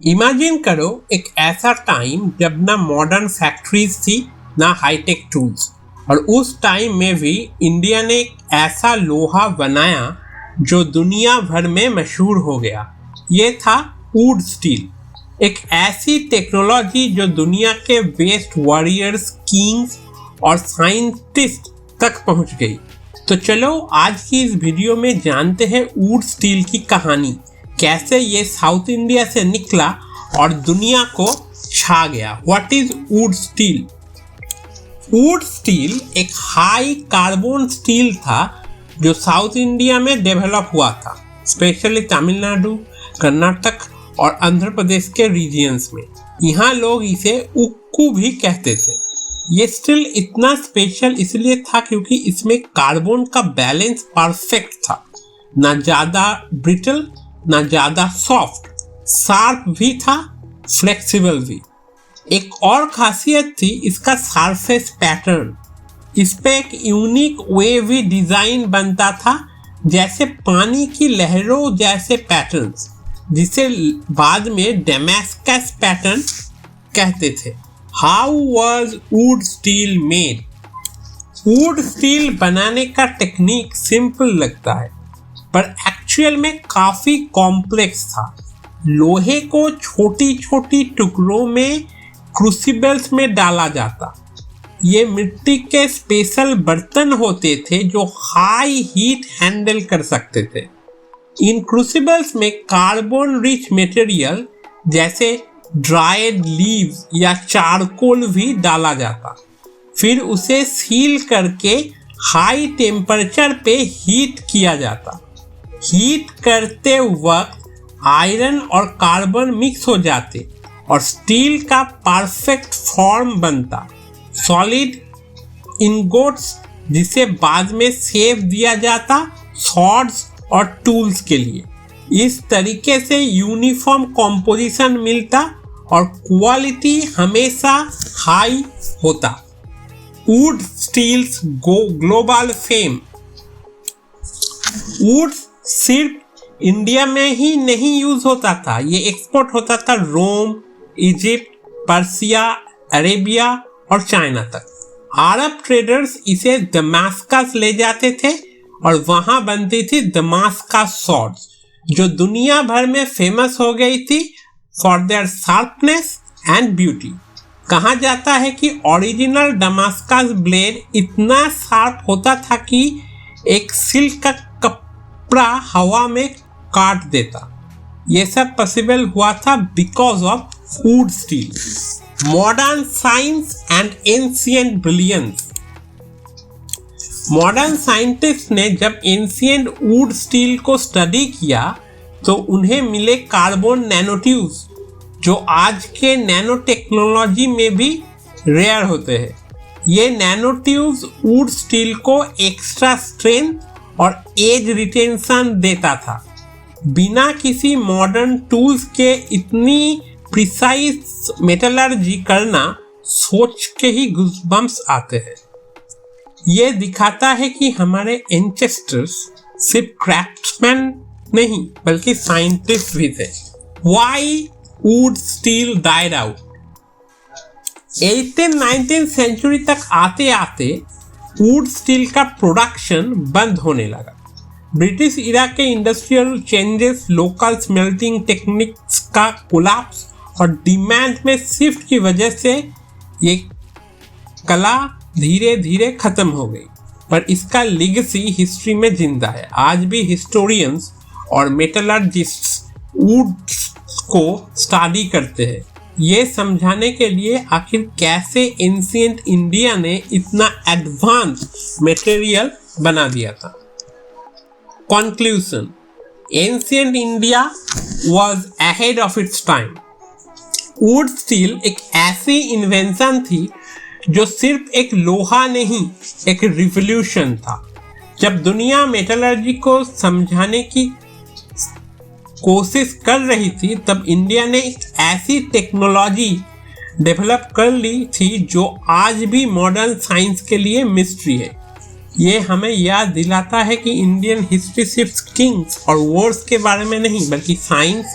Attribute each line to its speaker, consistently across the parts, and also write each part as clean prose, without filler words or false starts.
Speaker 1: Imagine करो एक ऐसा टाइम जब ना मॉडर्न फैक्ट्रीज थी ना हाईटेक टूल्स, और उस टाइम में भी इंडिया ने एक ऐसा लोहा बनाया जो दुनिया भर में मशहूर हो गया। ये था वुड स्टील, एक ऐसी टेक्नोलॉजी जो दुनिया के बेस्ट वॉरियर्स, किंग्स और साइंटिस्ट तक पहुंच गई। तो चलो आज की इस वीडियो में जानते हैं वुड स्टील की कहानी, कैसे ये साउथ इंडिया से निकला और दुनिया को छा गया। What is would steel? Would steel एक हाई कार्बन स्टील था जो साउथ इंडिया में डेवलप हुआ था, स्पेशली तमिलनाडु, कर्नाटक और आंध्र प्रदेश के रीजियंस में। यहाँ लोग इसे उक्कू भी कहते थे। ये स्टील इतना स्पेशल इसलिए था क्योंकि इसमें कार्बन का बैलेंस परफेक्ट था, ना ज़्यादा ब्रिटल ना ज़्यादा सॉफ्ट, शार्प भी था, फ्लेक्सिबल भी। एक और खासियत थी इसका सरफेस पैटर्न। इस पे एक यूनिक वेवी डिज़ाइन बनता था, जैसे पानी की लहरों जैसे पैटर्न्स, जिसे बाद में डेमास्कस पैटर्न कहते थे। How was would steel made? Would steel बनाने का टेक्निक सिंपल लगता है, पर एक्चुअल में काफ़ी कॉम्प्लेक्स था। लोहे को छोटी छोटी टुकड़ों में क्रूसिबल्स में डाला जाता। ये मिट्टी के स्पेशल बर्तन होते थे जो हाई हीट हैंडल कर सकते थे। इन क्रूसिबल्स में कार्बन रिच मटेरियल जैसे ड्राइड लीव्स या चारकोल भी डाला जाता। फिर उसे सील करके हाई टेम्परेचर पे हीट किया जाता। हीट करते वक्त आयरन और कार्बन मिक्स हो जाते और स्टील का परफेक्ट फॉर्म बनता, सॉलिड इनगोट्स, जिसे बाद में शेप दिया जाता सॉर्ड्स और टूल्स के लिए। इस तरीके से यूनिफॉर्म कॉम्पोजिशन मिलता और क्वालिटी हमेशा हाई होता। Wootz steel's global fame. Wootz सिर्फ इंडिया में ही नहीं यूज होता था, ये एक्सपोर्ट होता था रोम, इजिप्ट, पर्सिया, अरेबिया और चाइना तक। अरब ट्रेडर्स इसे दमास्कस ले जाते थे और वहां बनती थी दमास्कस सॉर्ड्स, जो दुनिया भर में फेमस हो गई थी for their sharpness and beauty. कहा जाता है कि ओरिजिनल दमास्कस ब्लेड इतना शार्प होता था कि एक सिल्क का कपड़ा हवा में काट देता। ये सब पॉसिबल हुआ था because of would steel. Modern science and ancient brilliance. Modern scientist ने जब एंशिएंट वुड स्टील को स्टडी किया तो उन्हें मिले कार्बन नैनोट्यूब्स, जो आज के नैनो टेक्नोलॉजी में भी रेयर होते हैं। ये नैनोट्यूब्स वुड स्टील को एक्स्ट्रा स्ट्रेंथ और एज रिटेंशन देता था। बिना किसी मॉडर्न टूल्स के इतनी प्रिसाइज मेटलर्जी करना सोच के ही गूज़बम्प्स आते हैं। ये दिखाता है कि हमारे एंसेस्टर्स सिर्फ क्राफ्ट्समैन नहीं बल्कि साइंटिस्ट भी थे। Why wood steel died out? 18th-19th century तक आते आते वुड स्टील का प्रोडक्शन बंद होने लगा। ब्रिटिश इरा के industrial changes, local smelting techniques का कोलैप्स और डिमांड में शिफ्ट की वजह से ये कला धीरे धीरे खत्म हो गई, पर इसका लेगेसी हिस्ट्री में जिंदा है। आज भी हिस्टोरियंस और मेटलर्जिस्ट्स वुड को स्टडी करते हैं, ये समझाने के लिए आखिर कैसे एंशिएंट इंडिया ने इतना एडवांस मटेरियल बना दिया था। Conclusion: ancient India was ahead of its time. Would steel एक ऐसी इन्वेंशन थी जो सिर्फ एक लोहा नहीं, एक रिवॉल्यूशन था। जब दुनिया मेटलर्जी को समझाने की कोशिश कर रही थी, तब इंडिया ने एक ऐसी टेक्नोलॉजी डेवलप कर ली थी जो आज भी मॉडर्न साइंस के लिए मिस्ट्री है। ये हमें याद दिलाता है कि इंडियन हिस्ट्री सिर्फ किंग्स और वॉर्स के बारे में नहीं, बल्कि साइंस,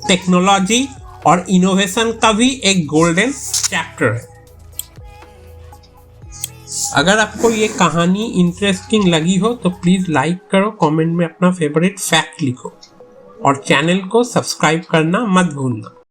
Speaker 1: टेक्नोलॉजी और इनोवेशन का भी एक गोल्डन चैप्टर है। अगर आपको ये कहानी इंटरेस्टिंग लगी हो तो प्लीज़ लाइक करो, कमेंट में अपना फेवरेट फैक्ट लिखो और चैनल को सब्सक्राइब करना मत भूलना।